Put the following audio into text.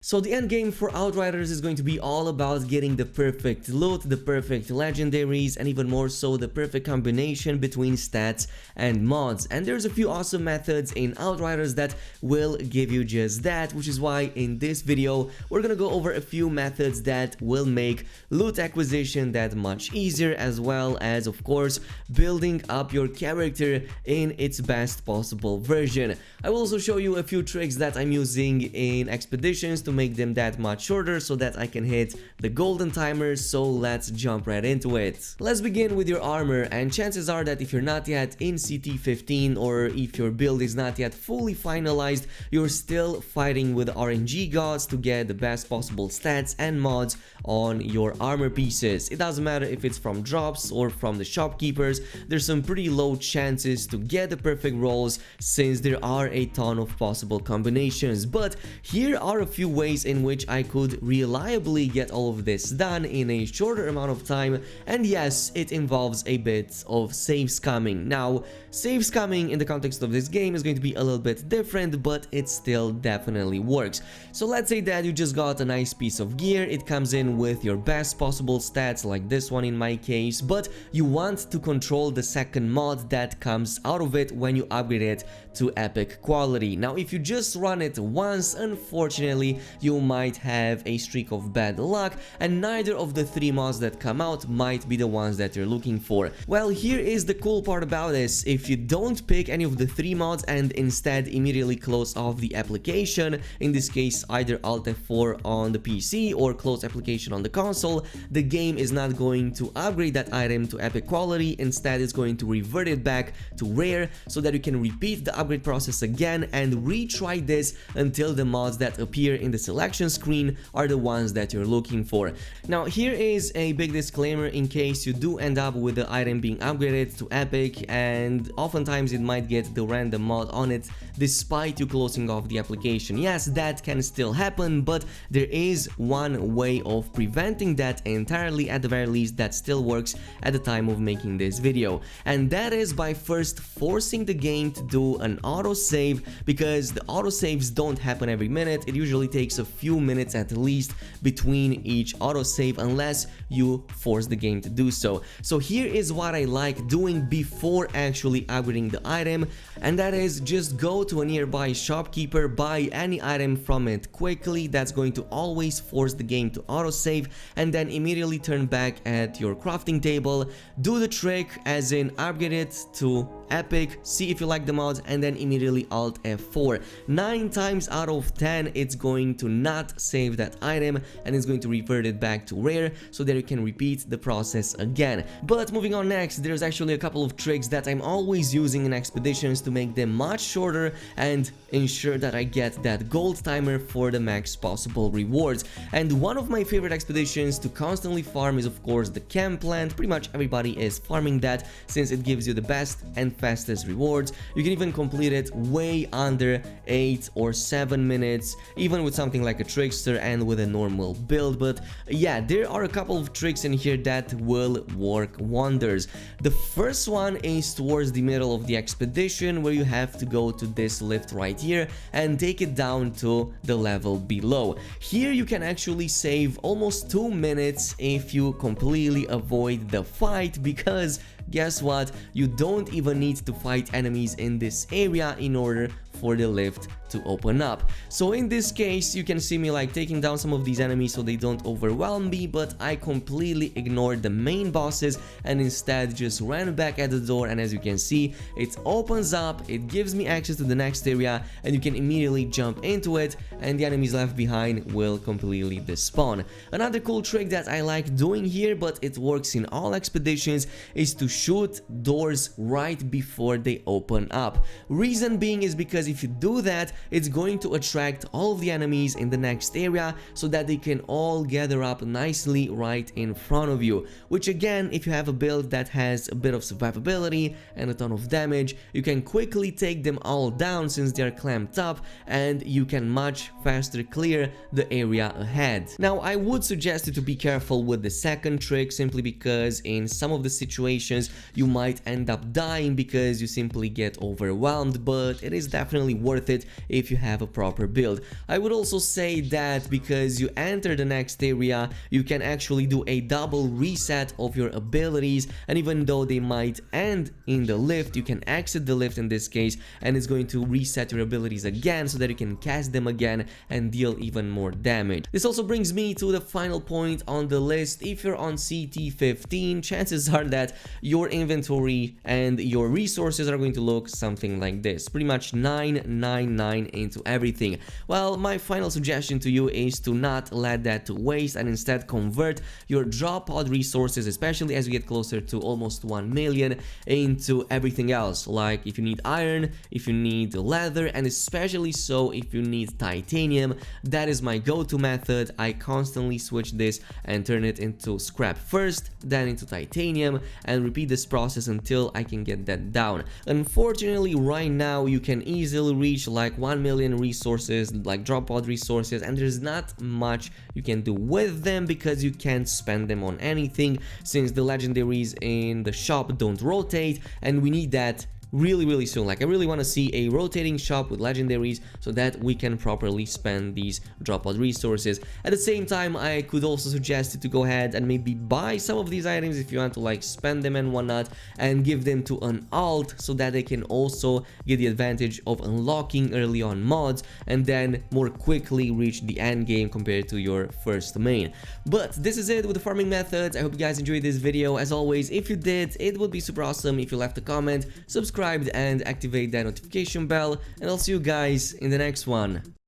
So the end game for Outriders is going to be all about getting the perfect loot, the perfect legendaries, and even more so the perfect combination between stats and mods. And there's a few awesome methods in Outriders that will give you just that, which is why in this video we're gonna go over a few methods that will make loot acquisition that much easier, as well as of course building up your character in its best possible version. I will also show you a few tricks that I'm using in expeditions to make them that much shorter so that I can hit the golden timer. So let's jump right into it. Let's begin with your armor, and chances are that if you're not yet in CT15 or if your build is not yet fully finalized, you're still fighting with RNG gods to get the best possible stats and mods on your armor pieces. It doesn't matter if it's from drops or from the shopkeepers, there's some pretty low chances to get the perfect rolls since there are a ton of possible combinations. But here are a few ways in which I could reliably get all of this done in a shorter amount of time, and yes, it involves a bit of save scamming. Now, save scamming in the context of this game is going to be a little bit different, but it still definitely works. So let's say that you just got a nice piece of gear, it comes in with your best possible stats, like this one in my case, but you want to control the second mod that comes out of it when you upgrade it to epic quality. Now, if you just run it once, unfortunately, you might have a streak of bad luck, and neither of the three mods that come out might be the ones that you're looking for. Well, here is the cool part about this. If you don't pick any of the three mods and instead immediately close off the application, in this case either Alt F4 on the PC or close application on the console, the game is not going to upgrade that item to epic quality. Instead, it's going to revert it back to rare so that you can repeat the upgrade process again and retry this until the mods that appear in the selection screen are the ones that you're looking for. Now, here is a big disclaimer in case you do end up with the item being upgraded to epic, and oftentimes it might get the random mod on it despite you closing off the application. Yes, that can still happen, but there is one way of preventing that entirely, at the very least, that still works at the time of making this video, and that is by first forcing the game to do an autosave, because the autosaves don't happen every minute. It usually takes a few minutes at least between each autosave unless you force the game to do so. So here is what I like doing before actually upgrading the item, and that is just go to a nearby shopkeeper, buy any item from it quickly. That's going to always force the game to autosave, and then immediately turn back at your crafting table, do the trick as in upgrade it to epic, see if you like the mods, and then immediately Alt F4. 9 times out of 10 it's going to not save that item and it's going to revert it back to rare so that you can repeat the process again. But moving on, next, there's actually a couple of tricks that I'm always using in expeditions to make them much shorter and ensure that I get that gold timer for the max possible rewards. And one of my favorite expeditions to constantly farm is of course the camp plant. Pretty much everybody is farming that since it gives you the best and fastest rewards. You can even complete it way under 8 or 7 minutes, even with something like a trickster and with a normal build. But yeah, there are a couple of tricks in here that will work wonders. The first one is towards the middle of the expedition, where you have to go to this lift right here and take it down to the level below. Here you can actually save almost 2 minutes if you completely avoid the fight, because guess what? You don't even need to fight enemies in this area in order for the lift to open up. So in this case, you can see me like taking down some of these enemies so they don't overwhelm me, but I completely ignored the main bosses and instead just ran back at the door, and as you can see, it opens up, it gives me access to the next area, and you can immediately jump into it and the enemies left behind will completely despawn. Another cool trick that I like doing here, but it works in all expeditions, is to shoot doors right before they open up. Reason being is because if you do that, it's going to attract all of the enemies in the next area so that they can all gather up nicely right in front of you, which again, if you have a build that has a bit of survivability and a ton of damage, you can quickly take them all down since they are clamped up, and you can much faster clear the area ahead. Now, I would suggest you to be careful with the second trick, simply because in some of the situations sometimes you might end up dying because you simply get overwhelmed, but it is definitely worth it if you have a proper build. I would also say that because you enter the next area, you can actually do a double reset of your abilities, and even though they might end in the lift, you can exit the lift in this case, and it's going to reset your abilities again so that you can cast them again and deal even more damage. This also brings me to the final point on the list. If you're on CT15, chances are that your inventory and your resources are going to look something like this, pretty much 999 into everything. Well, my final suggestion to you is to not let that to waste and instead convert your drop pod resources, especially as you get closer to almost 1 million, into everything else. Like if you need iron, if you need leather, and especially so if you need titanium. That is my go-to method. I constantly switch this and turn it into scrap first, then into titanium, and repeat this process until I can get that down. Unfortunately, right now you can easily reach like 1 million resources, like drop pod resources, and there's not much you can do with them because you can't spend them on anything since the legendaries in the shop don't rotate, and we need that really soon. Like I really want to see a rotating shop with legendaries so that we can properly spend these drop pod resources. At the same time, I could also suggest you to go ahead and maybe buy some of these items if you want to like spend them and whatnot, and give them to an alt so that they can also get the advantage of unlocking early on mods and then more quickly reach the end game compared to your first main. But this is it with the farming methods. I hope you guys enjoyed this video. As always, if you did, it would be super awesome if you left a comment, subscribe, and activate that notification bell, and I'll see you guys in the next one.